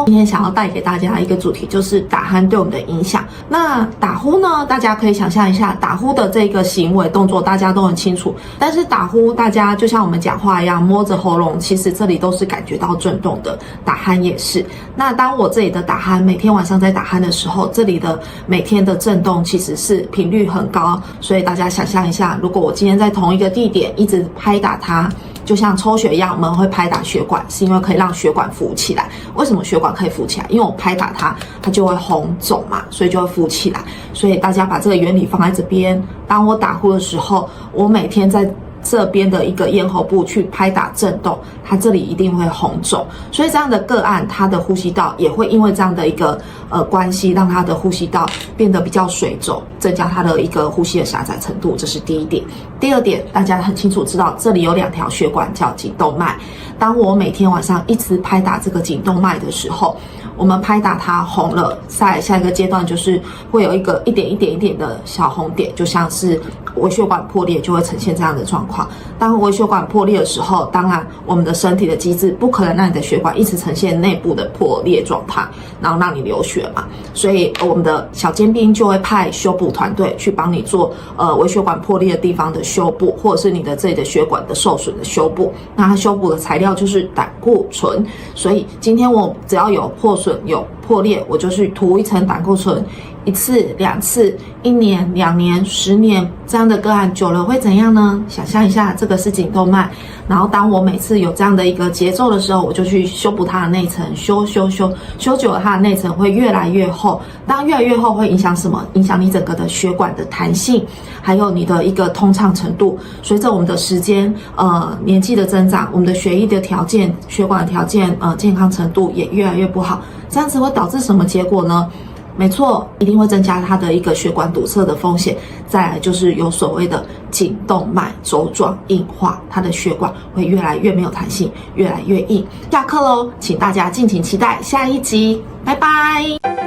今天想要带给大家一个主题，就是打鼾对我们的影响。那打呼呢，大家可以想象一下，打呼的这个行为动作大家都很清楚，但是打呼大家就像我们讲话一样，摸着喉咙，其实这里都是感觉到震动的，打鼾也是。那当我这里的打鼾，每天晚上在打鼾的时候，这里的每天的震动其实是频率很高，所以大家想象一下，如果我今天在同一个地点一直拍打它，就像抽血一样，我们会拍打血管，是因为可以让血管浮起来。为什么血管可以浮起来？因为我拍打它，它就会红肿嘛，所以就会浮起来。所以大家把这个原理放在这边，当我打呼的时候，我每天在这边的一个咽喉部去拍打震动，它这里一定会红肿，所以这样的个案，他的呼吸道也会因为这样的一个关系，让他的呼吸道变得比较水肿，增加他的一个呼吸的狭窄程度，这是第一点。第二点，大家很清楚知道，这里有2条血管叫颈动脉。当我每天晚上一直拍打这个颈动脉的时候，我们拍打它红了，下一个阶段就是会有一点的小红点，就像是微血管破裂，就会呈现这样的状况。当微血管破裂的时候，当然我们的身体的机制不可能让你的血管一直呈现内部的破裂状态，然后让你流血嘛，所以我们的小尖兵就会派修补团队去帮你做微血管破裂的地方的修补，或者是你的这里的血管的受损的修补。那它修补的材料就是胆固醇，所以今天我只要有破损有破裂，我就去涂一层胆固醇，1次、2次、1年、2年、10年，这样的个案久了会怎样呢？想象一下，这个是颈动脉，然后当我每次有这样的一个节奏的时候，我就去修补它的内层，修久了，它的内层会越来越厚。当越来越厚会影响什么？影响你整个的血管的弹性，还有你的一个通畅程度。随着我们的时间年纪的增长，我们的血液的条件、血管的条件健康程度也越来越不好。这样子会导致什么结果呢？没错，一定会增加它的一个血管堵塞的风险。再来就是有所谓的颈动脉粥状硬化，它的血管会越来越没有弹性，越来越硬。下课喽，请大家敬请期待下一集，拜拜。